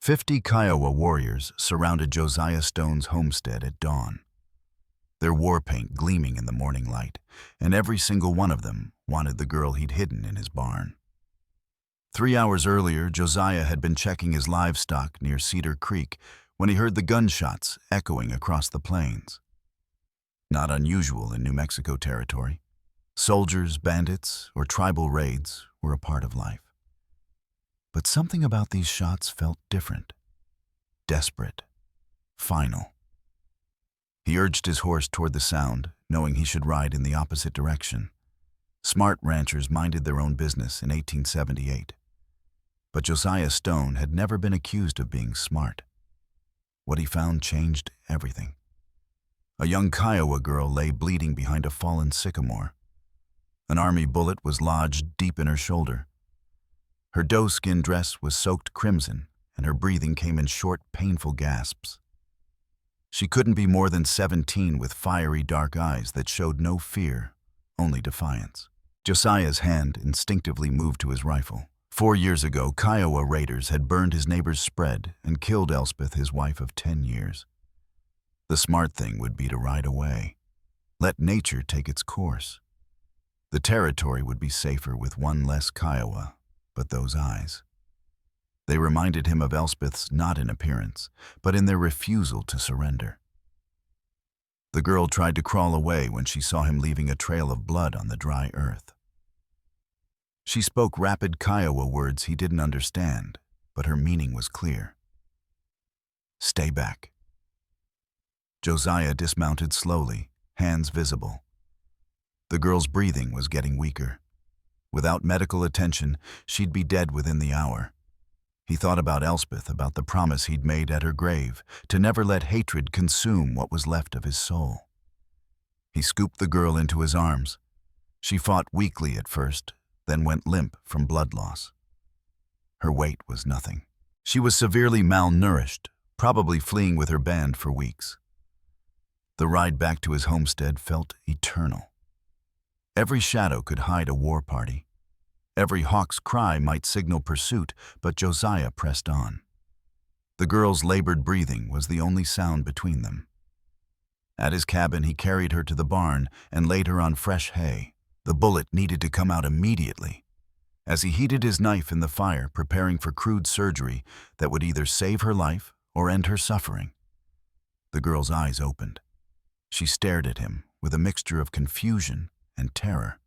50 Kiowa warriors surrounded Josiah Stone's homestead at dawn, their war paint gleaming in the morning light, and every single one of them wanted the girl he'd hidden in his barn. 3 hours earlier, Josiah had been checking his livestock near Cedar Creek when he heard the gunshots echoing across the plains. Not unusual in New Mexico territory. Soldiers, bandits, or tribal raids were a part of life. But something about these shots felt different, desperate, final. He urged his horse toward the sound, knowing he should ride in the opposite direction. Smart ranchers minded their own business in 1878. But Josiah Stone had never been accused of being smart. What he found changed everything. A young Kiowa girl lay bleeding behind a fallen sycamore. An army bullet was lodged deep in her shoulder. Her doe-skin dress was soaked crimson, and her breathing came in short, painful gasps. She couldn't be more than 17 with fiery dark eyes that showed no fear, only defiance. Josiah's hand instinctively moved to his rifle. 4 years ago, Kiowa raiders had burned his neighbor's spread and killed Elspeth, his wife of 10 years. The smart thing would be to ride away. Let nature take its course. The territory would be safer with one less Kiowa, but those eyes. They reminded him of Elspeth's not in appearance, but in their refusal to surrender. The girl tried to crawl away when she saw him leaving a trail of blood on the dry earth. She spoke rapid Kiowa words he didn't understand, but her meaning was clear. Stay back. Josiah dismounted slowly, hands visible. The girl's breathing was getting weaker. Without medical attention, she'd be dead within the hour. He thought about Elspeth, about the promise he'd made at her grave, to never let hatred consume what was left of his soul. He scooped the girl into his arms. She fought weakly at first, then went limp from blood loss. Her weight was nothing. She was severely malnourished, probably fleeing with her band for weeks. The ride back to his homestead felt eternal. Every shadow could hide a war party. Every hawk's cry might signal pursuit, but Josiah pressed on. The girl's labored breathing was the only sound between them. At his cabin, he carried her to the barn and laid her on fresh hay. The bullet needed to come out immediately. As he heated his knife in the fire, preparing for crude surgery that would either save her life or end her suffering, the girl's eyes opened. She stared at him with a mixture of confusion and terror.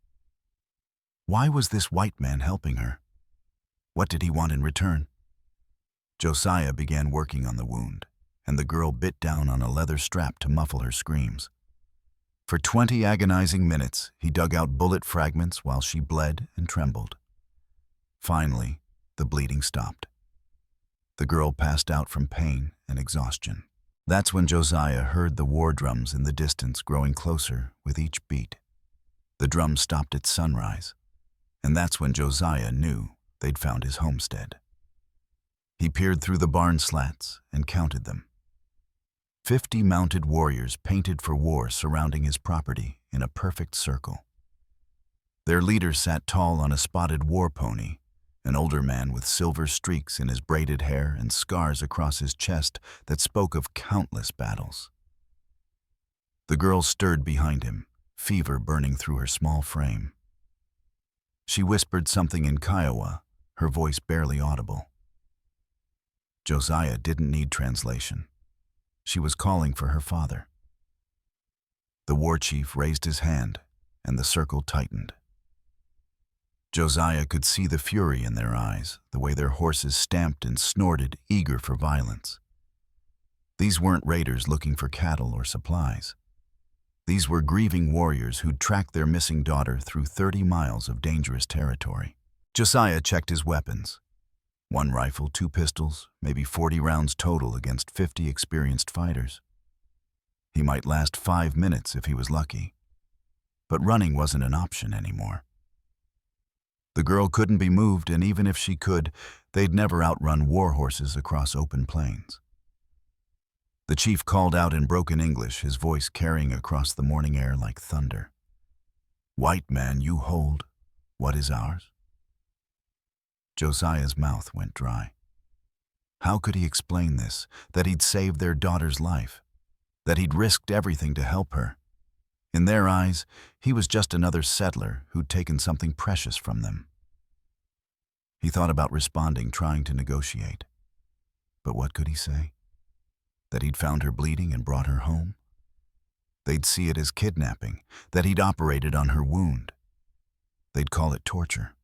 Why was this white man helping her? What did he want in return? Josiah began working on the wound, and the girl bit down on a leather strap to muffle her screams. For 20 agonizing minutes, he dug out bullet fragments while she bled and trembled. Finally, the bleeding stopped. The girl passed out from pain and exhaustion. That's when Josiah heard the war drums in the distance growing closer with each beat. The drums stopped at sunrise, and that's when Josiah knew they'd found his homestead. He peered through the barn slats and counted them. 50 mounted warriors painted for war surrounding his property in a perfect circle. Their leader sat tall on a spotted war pony, an older man with silver streaks in his braided hair and scars across his chest that spoke of countless battles. The girl stirred behind him, fever burning through her small frame. She whispered something in Kiowa, her voice barely audible. Josiah didn't need translation. She was calling for her father. The war chief raised his hand, and the circle tightened. Josiah could see the fury in their eyes, the way their horses stamped and snorted, eager for violence. These weren't raiders looking for cattle or supplies. These were grieving warriors who'd tracked their missing daughter through 30 miles of dangerous territory. Josiah checked his weapons. 1 rifle, 2 pistols, maybe 40 rounds total against 50 experienced fighters. He might last 5 minutes if he was lucky. But running wasn't an option anymore. The girl couldn't be moved, and even if she could, they'd never outrun war horses across open plains. The chief called out in broken English, his voice carrying across the morning air like thunder. "White man, you hold what is ours?" Josiah's mouth went dry. How could he explain this, that he'd saved their daughter's life, that he'd risked everything to help her? In their eyes, he was just another settler who'd taken something precious from them. He thought about responding, trying to negotiate. But what could he say? That he'd found her bleeding and brought her home? They'd see it as kidnapping, that he'd operated on her wound. They'd call it torture.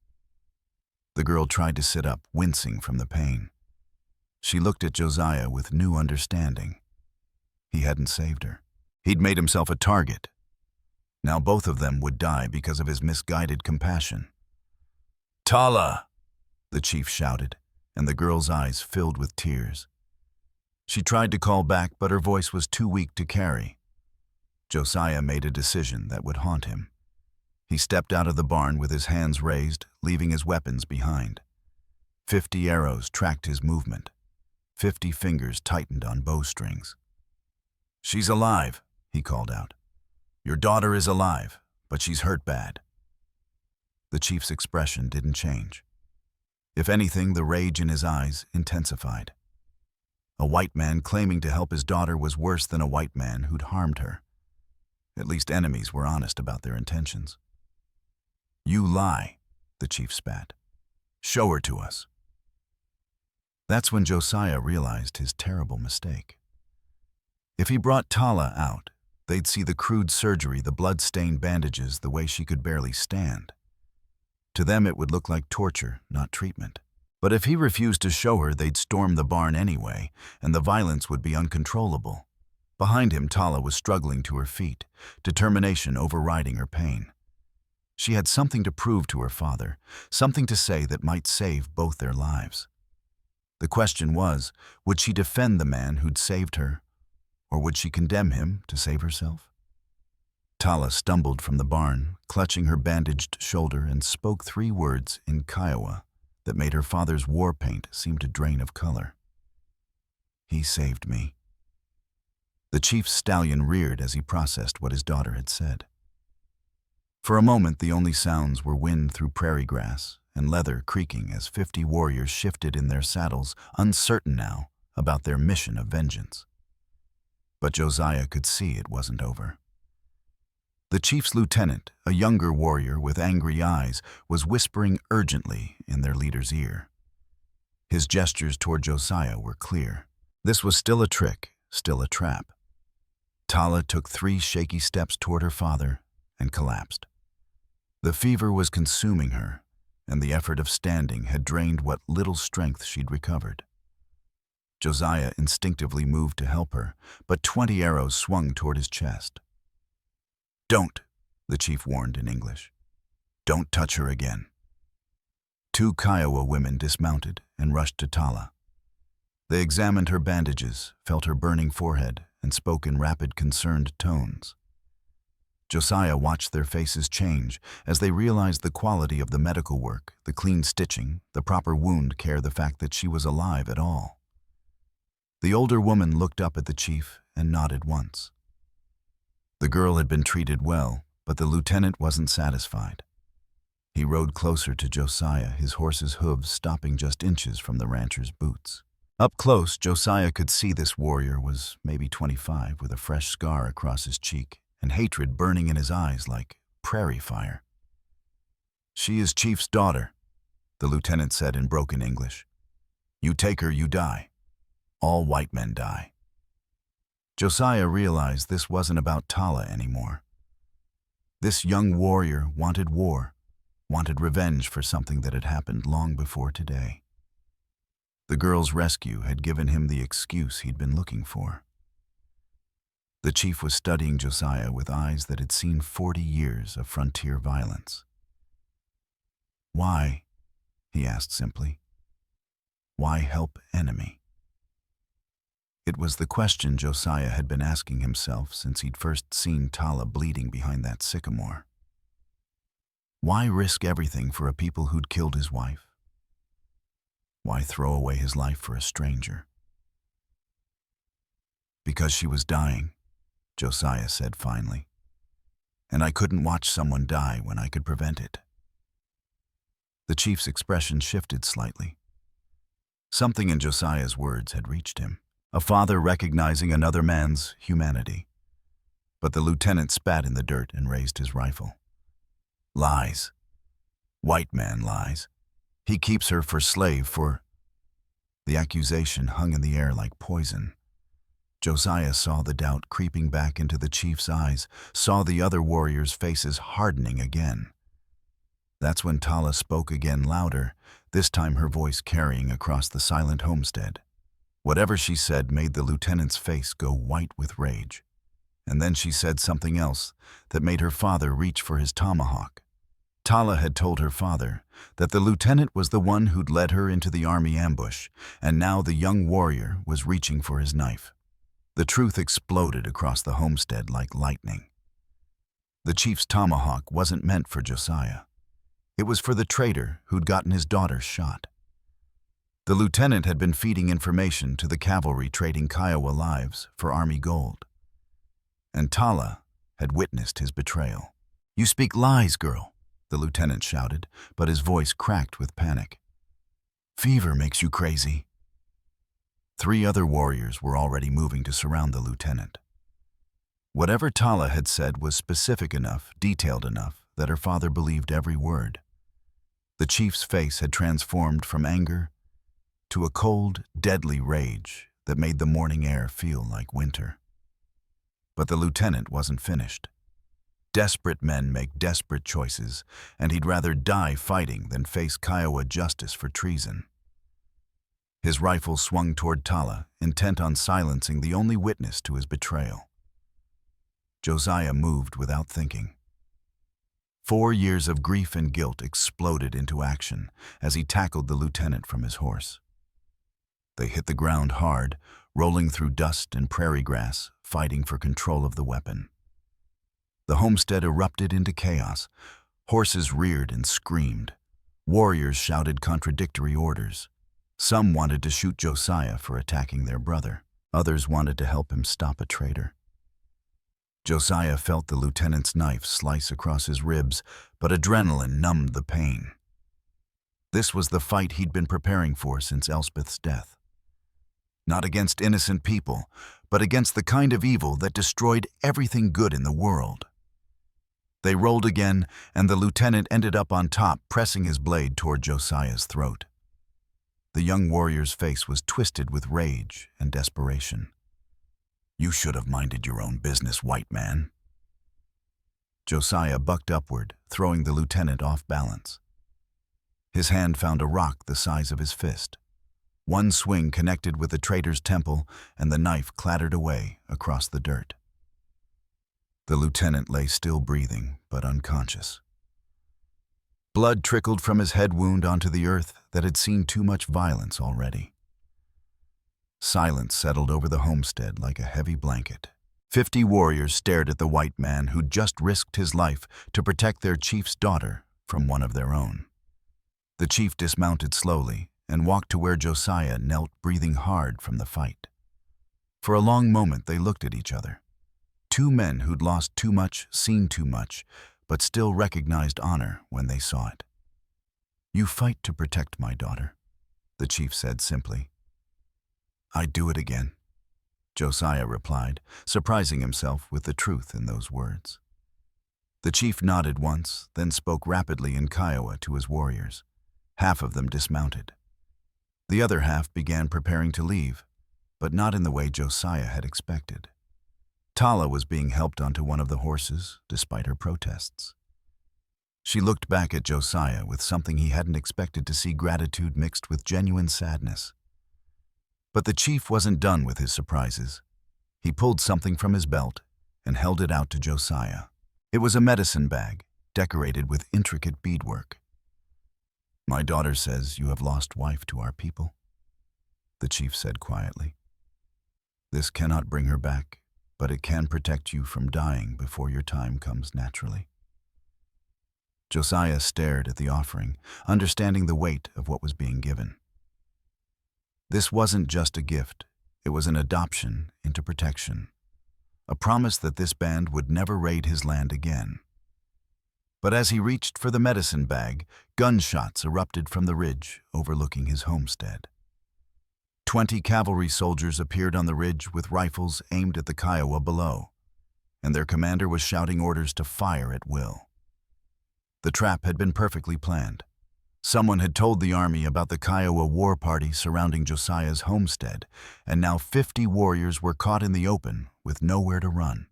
The girl tried to sit up, wincing from the pain. She looked at Josiah with new understanding. He hadn't saved her. He'd made himself a target. Now both of them would die because of his misguided compassion. "Tala!" the chief shouted, and the girl's eyes filled with tears. She tried to call back, but her voice was too weak to carry. Josiah made a decision that would haunt him. He stepped out of the barn with his hands raised, leaving his weapons behind. 50 arrows tracked his movement. 50 fingers tightened on bowstrings. "She's alive," he called out. "Your daughter is alive, but she's hurt bad." The chief's expression didn't change. If anything, the rage in his eyes intensified. A white man claiming to help his daughter was worse than a white man who'd harmed her. At least enemies were honest about their intentions. "You lie," the chief spat. "Show her to us." That's when Josiah realized his terrible mistake. If he brought Tala out, they'd see the crude surgery, the blood-stained bandages, the way she could barely stand. To them it would look like torture, not treatment. But if he refused to show her, they'd storm the barn anyway, and the violence would be uncontrollable. Behind him, Tala was struggling to her feet, determination overriding her pain. She had something to prove to her father, something to say that might save both their lives. The question was, would she defend the man who'd saved her, or would she condemn him to save herself? Tala stumbled from the barn, clutching her bandaged shoulder, and spoke 3 words in Kiowa that made her father's war paint seem to drain of color. "He saved me." The chief's stallion reared as he processed what his daughter had said. For a moment, the only sounds were wind through prairie grass and leather creaking as 50 warriors shifted in their saddles, uncertain now about their mission of vengeance. But Josiah could see it wasn't over. The chief's lieutenant, a younger warrior with angry eyes, was whispering urgently in their leader's ear. His gestures toward Josiah were clear. This was still a trick, still a trap. Tala took 3 shaky steps toward her father and collapsed. The fever was consuming her, and the effort of standing had drained what little strength she'd recovered. Josiah instinctively moved to help her, but 20 arrows swung toward his chest. "Don't," the chief warned in English. "Don't touch her again." 2 Kiowa women dismounted and rushed to Tala. They examined her bandages, felt her burning forehead, and spoke in rapid, concerned tones. Josiah watched their faces change as they realized the quality of the medical work, the clean stitching, the proper wound care, the fact that she was alive at all. The older woman looked up at the chief and nodded once. The girl had been treated well, but the lieutenant wasn't satisfied. He rode closer to Josiah, his horse's hooves stopping just inches from the rancher's boots. Up close, Josiah could see this warrior was maybe 25, with a fresh scar across his cheek and hatred burning in his eyes like prairie fire. "She is Chief's daughter," the lieutenant said in broken English. "You take her, you die. All white men die." Josiah realized this wasn't about Tala anymore. This young warrior wanted war, wanted revenge for something that had happened long before today. The girl's rescue had given him the excuse he'd been looking for. The chief was studying Josiah with eyes that had seen 40 years of frontier violence. "Why?" he asked simply. "Why help enemy?" It was the question Josiah had been asking himself since he'd first seen Tala bleeding behind that sycamore. Why risk everything for a people who'd killed his wife? Why throw away his life for a stranger? "Because she was dying," Josiah said finally. "And I couldn't watch someone die when I could prevent it." The chief's expression shifted slightly. Something in Josiah's words had reached him, a father recognizing another man's humanity. But the lieutenant spat in the dirt and raised his rifle. Lies. White man lies. He keeps her for slave for... The accusation hung in the air like poison. Josiah saw the doubt creeping back into the chief's eyes, saw the other warriors' faces hardening again. That's when Tala spoke again louder, this time her voice carrying across the silent homestead. Whatever she said made the lieutenant's face go white with rage. And then she said something else that made her father reach for his tomahawk. Tala had told her father that the lieutenant was the one who'd led her into the army ambush, and now the young warrior was reaching for his knife. The truth exploded across the homestead like lightning. The chief's tomahawk wasn't meant for Josiah. It was for the traitor who'd gotten his daughter shot. The lieutenant had been feeding information to the cavalry trading Kiowa lives for army gold. And Tala had witnessed his betrayal. "You speak lies, girl," the lieutenant shouted, but his voice cracked with panic. "Fever makes you crazy." 3 other warriors were already moving to surround the lieutenant. Whatever Tala had said was specific enough, detailed enough, that her father believed every word. The chief's face had transformed from anger to a cold, deadly rage that made the morning air feel like winter. But the lieutenant wasn't finished. Desperate men make desperate choices, and he'd rather die fighting than face Kiowa justice for treason. His rifle swung toward Tala, intent on silencing the only witness to his betrayal. Josiah moved without thinking. 4 years of grief and guilt exploded into action as he tackled the lieutenant from his horse. They hit the ground hard, rolling through dust and prairie grass, fighting for control of the weapon. The homestead erupted into chaos. Horses reared and screamed. Warriors shouted contradictory orders. Some wanted to shoot Josiah for attacking their brother. Others wanted to help him stop a traitor. Josiah felt the lieutenant's knife slice across his ribs, but adrenaline numbed the pain. This was the fight he'd been preparing for since Elspeth's death. Not against innocent people, but against the kind of evil that destroyed everything good in the world. They rolled again, and the lieutenant ended up on top, pressing his blade toward Josiah's throat. The young warrior's face was twisted with rage and desperation. "You should have minded your own business, white man." Josiah bucked upward, throwing the lieutenant off balance. His hand found a rock the size of his fist. One swing connected with the traitor's temple, and the knife clattered away across the dirt. The lieutenant lay still breathing, but unconscious. Blood trickled from his head wound onto the earth that had seen too much violence already. Silence settled over the homestead like a heavy blanket. 50 warriors stared at the white man who'd just risked his life to protect their chief's daughter from one of their own. The chief dismounted slowly and walked to where Josiah knelt, breathing hard from the fight. For a long moment they looked at each other. 2 men who'd lost too much, seen too much, but still recognized honor when they saw it. "You fight to protect my daughter," the chief said simply. "I'd do it again," Josiah replied, surprising himself with the truth in those words. The chief nodded once, then spoke rapidly in Kiowa to his warriors. Half of them dismounted. The other half began preparing to leave, but not in the way Josiah had expected. Tala was being helped onto one of the horses, despite her protests. She looked back at Josiah with something he hadn't expected to see, gratitude mixed with genuine sadness. But the chief wasn't done with his surprises. He pulled something from his belt and held it out to Josiah. It was a medicine bag, decorated with intricate beadwork. "My daughter says you have lost wife to our people," the chief said quietly. "This cannot bring her back, but it can protect you from dying before your time comes naturally." Josiah stared at the offering, understanding the weight of what was being given. This wasn't just a gift, it was an adoption into protection, a promise that this band would never raid his land again. But as he reached for the medicine bag, gunshots erupted from the ridge overlooking his homestead. 20 cavalry soldiers appeared on the ridge with rifles aimed at the Kiowa below, and their commander was shouting orders to fire at will. The trap had been perfectly planned. Someone had told the army about the Kiowa war party surrounding Josiah's homestead, and now 50 warriors were caught in the open with nowhere to run.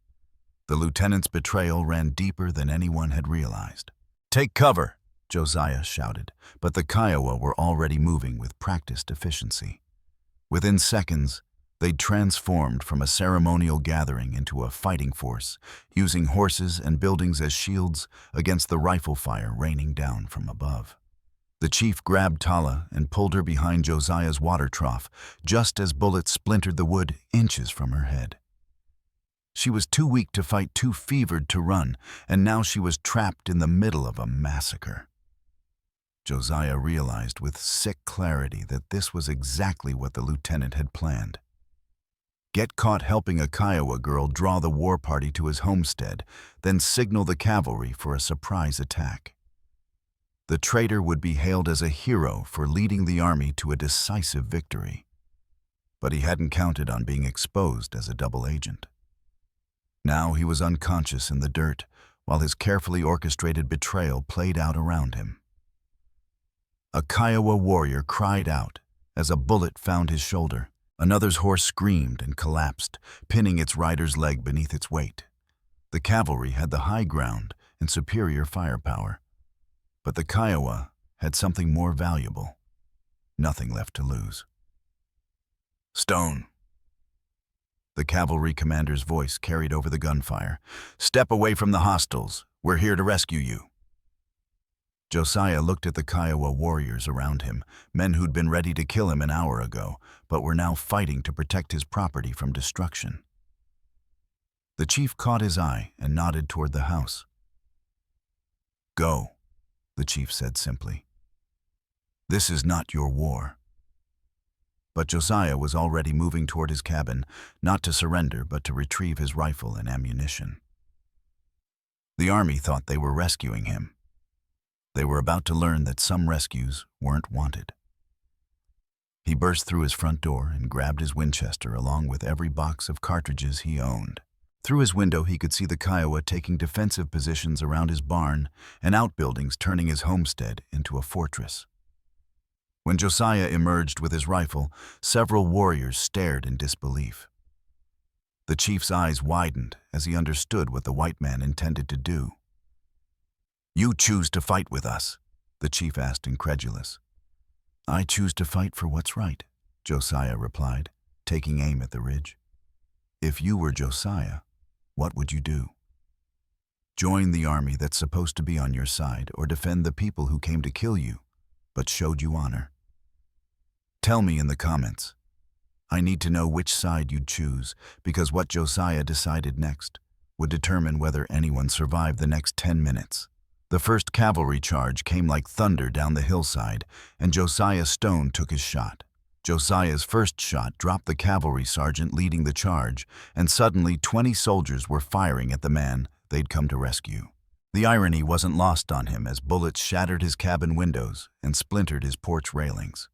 The lieutenant's betrayal ran deeper than anyone had realized. "Take cover," Josiah shouted, but the Kiowa were already moving with practiced efficiency. Within seconds, they'd transformed from a ceremonial gathering into a fighting force, using horses and buildings as shields against the rifle fire raining down from above. The chief grabbed Tala and pulled her behind Josiah's water trough, just as bullets splintered the wood inches from her head. She was too weak to fight, too fevered to run, and now she was trapped in the middle of a massacre. Josiah realized with sick clarity that this was exactly what the lieutenant had planned. Get caught helping a Kiowa girl draw the war party to his homestead, then signal the cavalry for a surprise attack. The traitor would be hailed as a hero for leading the army to a decisive victory. But he hadn't counted on being exposed as a double agent. Now he was unconscious in the dirt, while his carefully orchestrated betrayal played out around him. A Kiowa warrior cried out as a bullet found his shoulder. Another's horse screamed and collapsed, pinning its rider's leg beneath its weight. The cavalry had the high ground and superior firepower. But the Kiowa had something more valuable. Nothing left to lose. "Stone." The cavalry commander's voice carried over the gunfire. "Step away from the hostiles. We're here to rescue you." Josiah looked at the Kiowa warriors around him, men who'd been ready to kill him an hour ago, but were now fighting to protect his property from destruction. The chief caught his eye and nodded toward the house. "Go," the chief said simply. "This is not your war." But Josiah was already moving toward his cabin, not to surrender, but to retrieve his rifle and ammunition. The army thought they were rescuing him. They were about to learn that some rescues weren't wanted. He burst through his front door and grabbed his Winchester along with every box of cartridges he owned. Through his window, he could see the Kiowa taking defensive positions around his barn and outbuildings, turning his homestead into a fortress. When Josiah emerged with his rifle, several warriors stared in disbelief. The chief's eyes widened as he understood what the white man intended to do. "You choose to fight with us?" the chief asked, incredulous. "I choose to fight for what's right," Josiah replied, taking aim at the ridge. "If you were Josiah, what would you do? Join the army that's supposed to be on your side, or defend the people who came to kill you, but showed you honor? Tell me in the comments. I need to know which side you'd choose, because what Josiah decided next would determine whether anyone survived the next 10 minutes. The first cavalry charge came like thunder down the hillside, and Josiah Stone took his shot. Josiah's first shot dropped the cavalry sergeant leading the charge, and suddenly 20 soldiers were firing at the man they'd come to rescue. The irony wasn't lost on him as bullets shattered his cabin windows and splintered his porch railings.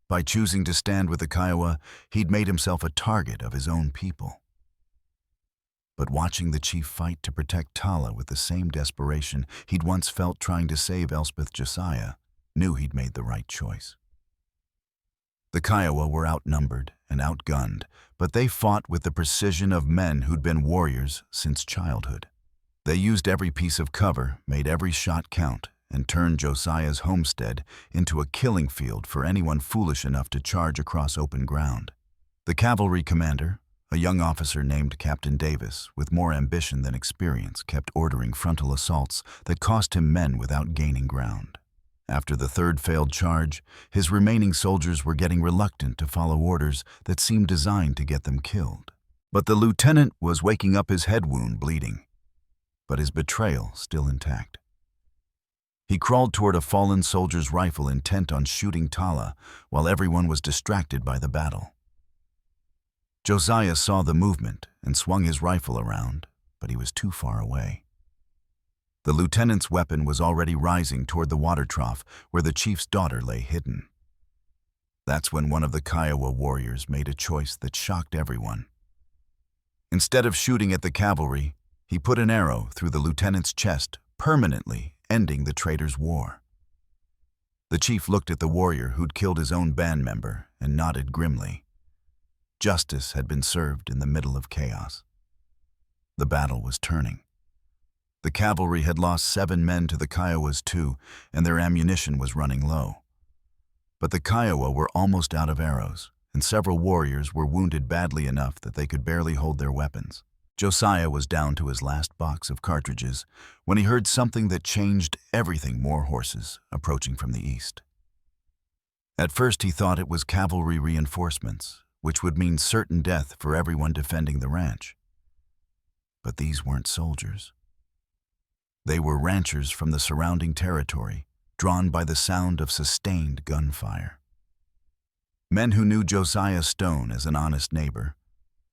By choosing to stand with the Kiowa, he'd made himself a target of his own people. But watching the chief fight to protect Tala with the same desperation he'd once felt trying to save Elspeth, Josiah knew he'd made the right choice. The Kiowa were outnumbered and outgunned, but they fought with the precision of men who'd been warriors since childhood. They used every piece of cover, made every shot count, and turned Josiah's homestead into a killing field for anyone foolish enough to charge across open ground. The cavalry commander, a young officer named Captain Davis, with more ambition than experience, kept ordering frontal assaults that cost him men without gaining ground. After the third failed charge, his remaining soldiers were getting reluctant to follow orders that seemed designed to get them killed. But the lieutenant was waking up, his head wound bleeding, but his betrayal still intact. He crawled toward a fallen soldier's rifle, intent on shooting Tala, while everyone was distracted by the battle. Josiah saw the movement and swung his rifle around, but he was too far away. The lieutenant's weapon was already rising toward the water trough where the chief's daughter lay hidden. That's when one of the Kiowa warriors made a choice that shocked everyone. Instead of shooting at the cavalry, he put an arrow through the lieutenant's chest, permanently ending the traitors' war. The chief looked at the warrior who'd killed his own band member and nodded grimly. Justice had been served in the middle of chaos. The battle was turning. The cavalry had lost 7 men to the Kiowas too, and their ammunition was running low. But the Kiowa were almost out of arrows, and several warriors were wounded badly enough that they could barely hold their weapons. Josiah was down to his last box of cartridges when he heard something that changed everything. More horses approaching from the east. At first he thought it was cavalry reinforcements, which would mean certain death for everyone defending the ranch. But these weren't soldiers. They were ranchers from the surrounding territory, drawn by the sound of sustained gunfire. Men who knew Josiah Stone as an honest neighbor,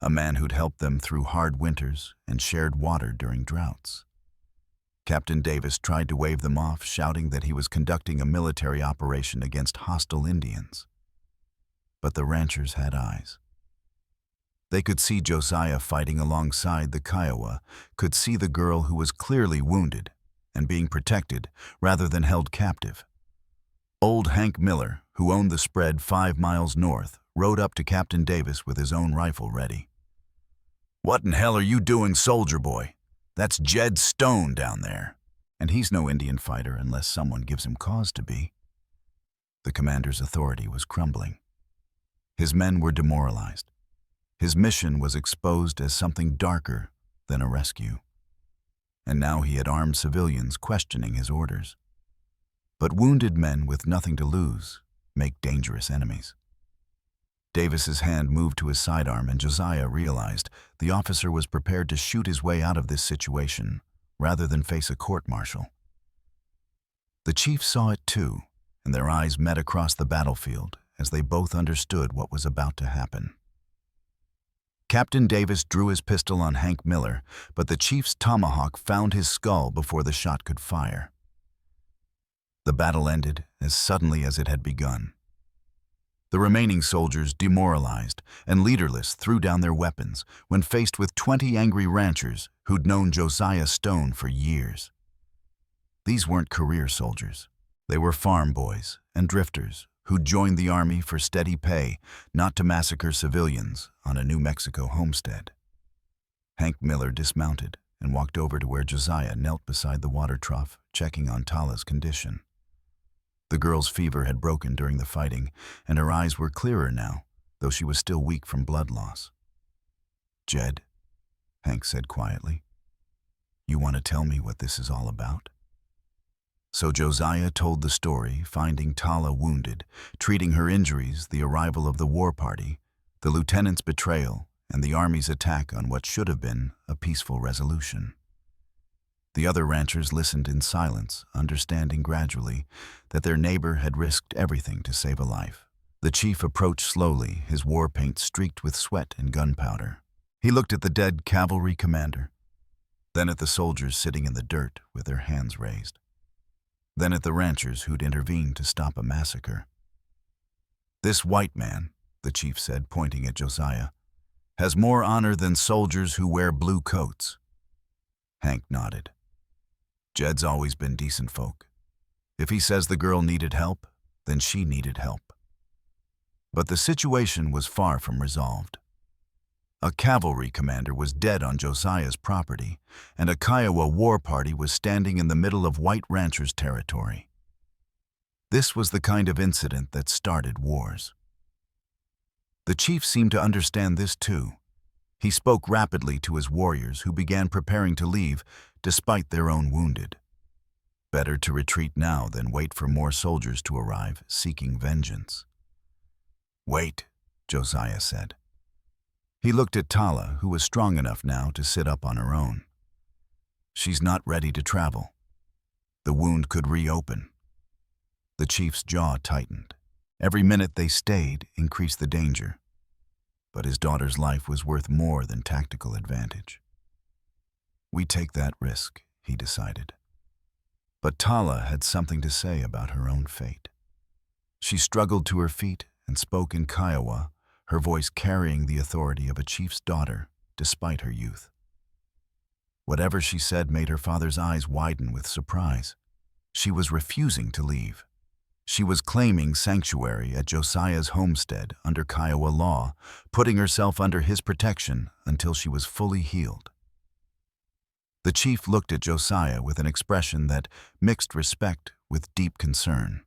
a man who'd helped them through hard winters and shared water during droughts. Captain Davis tried to wave them off, shouting that he was conducting a military operation against hostile Indians. But the ranchers had eyes. They could see Josiah fighting alongside the Kiowa, could see the girl who was clearly wounded and being protected rather than held captive. Old Hank Miller, who owned the spread 5 miles north, rode up to Captain Davis with his own rifle ready. "What in hell are you doing, soldier boy? That's Jed Stone down there. And he's no Indian fighter unless someone gives him cause to be." The commander's authority was crumbling. His men were demoralized. His mission was exposed as something darker than a rescue. And now he had armed civilians questioning his orders. But wounded men with nothing to lose make dangerous enemies. Davis's hand moved to his sidearm, and Josiah realized the officer was prepared to shoot his way out of this situation rather than face a court-martial. The chief saw it too, and their eyes met across the battlefield as they both understood what was about to happen. Captain Davis drew his pistol on Hank Miller, but the chief's tomahawk found his skull before the shot could fire. The battle ended as suddenly as it had begun. The remaining soldiers, demoralized and leaderless, threw down their weapons when faced with 20 angry ranchers who'd known Josiah Stone for years. These weren't career soldiers. They were farm boys and drifters who'd joined the army for steady pay, not to massacre civilians on a New Mexico homestead. Hank Miller dismounted and walked over to where Josiah knelt beside the water trough, checking on Tala's condition. The girl's fever had broken during the fighting, and her eyes were clearer now, though she was still weak from blood loss. "Jed," Hank said quietly, "you want to tell me what this is all about?" So Josiah told the story, finding Tala wounded, treating her injuries, the arrival of the war party, the lieutenant's betrayal, and the army's attack on what should have been a peaceful resolution. The other ranchers listened in silence, understanding gradually that their neighbor had risked everything to save a life. The chief approached slowly, his war paint streaked with sweat and gunpowder. He looked at the dead cavalry commander, then at the soldiers sitting in the dirt with their hands raised, then at the ranchers who'd intervened to stop a massacre. "This white man," the chief said, pointing at Josiah, "has more honor than soldiers who wear blue coats." Hank nodded. "Jed's always been decent folk. If he says the girl needed help, then she needed help." But the situation was far from resolved. A cavalry commander was dead on Josiah's property, and a Kiowa war party was standing in the middle of white ranchers' territory. This was the kind of incident that started wars. The chief seemed to understand this too. He spoke rapidly to his warriors, who began preparing to leave despite their own wounded. Better to retreat now than wait for more soldiers to arrive, seeking vengeance. "Wait," Josiah said. He looked at Tala, who was strong enough now to sit up on her own. "She's not ready to travel. The wound could reopen." The chief's jaw tightened. Every minute they stayed increased the danger. But his daughter's life was worth more than tactical advantage. "We take that risk," he decided. But Tala had something to say about her own fate. She struggled to her feet and spoke in Kiowa, her voice carrying the authority of a chief's daughter, despite her youth. Whatever she said made her father's eyes widen with surprise. She was refusing to leave. She was claiming sanctuary at Josiah's homestead under Kiowa law, putting herself under his protection until she was fully healed. The chief looked at Josiah with an expression that mixed respect with deep concern.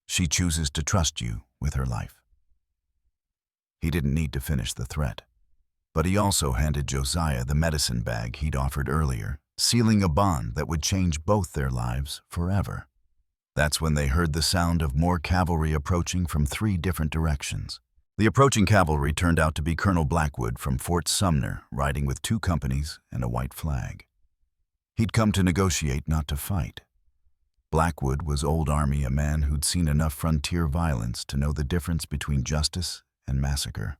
She chooses to trust you with her life. He didn't need to finish the threat, but he also handed Josiah the medicine bag he'd offered earlier, sealing a bond that would change both their lives forever. That's when they heard the sound of more cavalry approaching from 3 different directions. The approaching cavalry turned out to be Colonel Blackwood from Fort Sumner, riding with 2 companies and a white flag. He'd come to negotiate, not to fight. Blackwood was old Army, a man who'd seen enough frontier violence to know the difference between justice and massacre.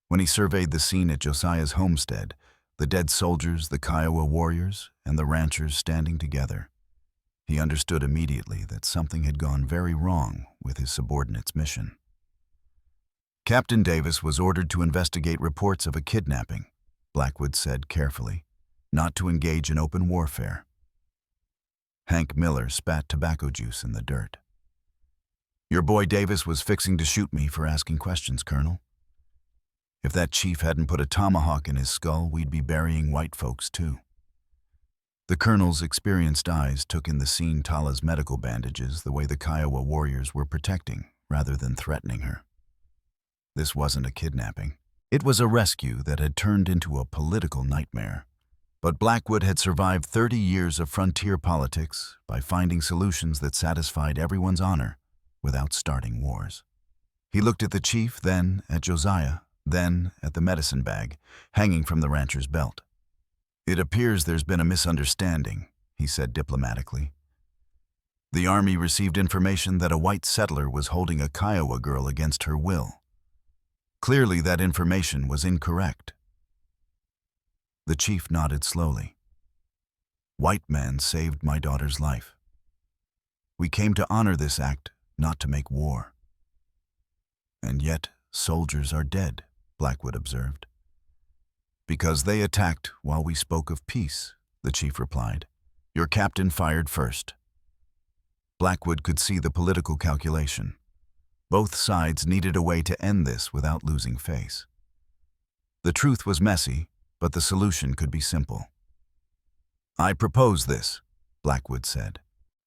When he surveyed the scene at Josiah's homestead, the dead soldiers, the Kiowa warriors, and the ranchers standing together, he understood immediately that something had gone very wrong with his subordinate's mission. Captain Davis was ordered to investigate reports of a kidnapping, Blackwood said carefully, not to engage in open warfare. Hank Miller spat tobacco juice in the dirt. Your boy Davis was fixing to shoot me for asking questions, Colonel. If that chief hadn't put a tomahawk in his skull, we'd be burying white folks too. The colonel's experienced eyes took in the scene. Tala's medical bandages, the way the Kiowa warriors were protecting rather than threatening her. This wasn't a kidnapping. It was a rescue that had turned into a political nightmare. But Blackwood had survived 30 years of frontier politics by finding solutions that satisfied everyone's honor without starting wars. He looked at the chief, then at Josiah, then at the medicine bag hanging from the rancher's belt. It appears there's been a misunderstanding, he said diplomatically. The Army received information that a white settler was holding a Kiowa girl against her will. Clearly, that information was incorrect. The chief nodded slowly. White man saved my daughter's life. We came to honor this act, not to make war. And yet, soldiers are dead, Blackwood observed. Because they attacked while we spoke of peace, the chief replied. Your captain fired first. Blackwood could see the political calculation. Both sides needed a way to end this without losing face. The truth was messy, but the solution could be simple. I propose this, Blackwood said.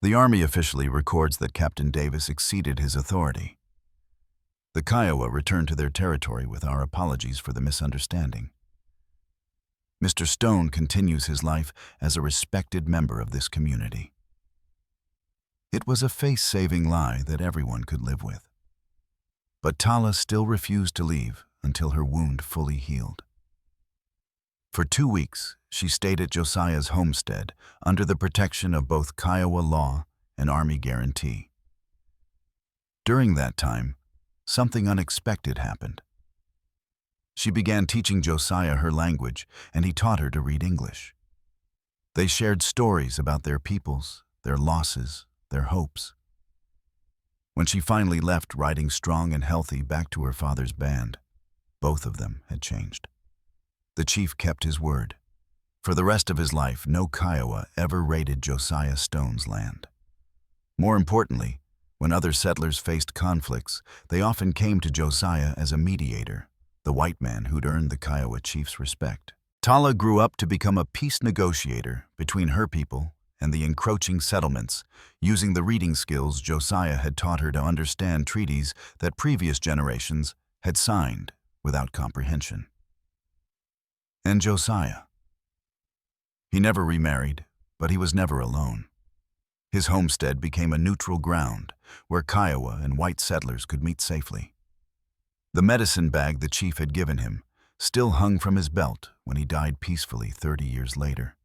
The Army officially records that Captain Davis exceeded his authority. The Kiowa returned to their territory with our apologies for the misunderstanding. Mr. Stone continues his life as a respected member of this community. It was a face-saving lie that everyone could live with. But Tala still refused to leave until her wound fully healed. For 2 weeks, she stayed at Josiah's homestead under the protection of both Kiowa law and Army guarantee. During that time, something unexpected happened. She began teaching Josiah her language, and he taught her to read English. They shared stories about their peoples, their losses, their hopes. When she finally left, riding strong and healthy back to her father's band, both of them had changed. The chief kept his word. For the rest of his life, no Kiowa ever raided Josiah Stone's land. More importantly, when other settlers faced conflicts, they often came to Josiah as a mediator, the white man who'd earned the Kiowa chief's respect. Tala grew up to become a peace negotiator between her people and the encroaching settlements, using the reading skills Josiah had taught her to understand treaties that previous generations had signed without comprehension. And Josiah. He never remarried, but he was never alone. His homestead became a neutral ground where Kiowa and white settlers could meet safely. The medicine bag the chief had given him still hung from his belt when he died peacefully 30 years later,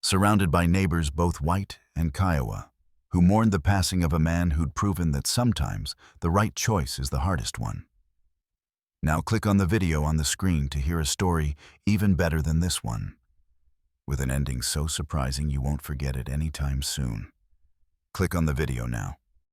surrounded by neighbors both white and Kiowa, who mourned the passing of a man who'd proven that sometimes the right choice is the hardest one. Now click on the video on the screen to hear a story even better than this one, with an ending so surprising you won't forget it anytime soon. Click on the video now.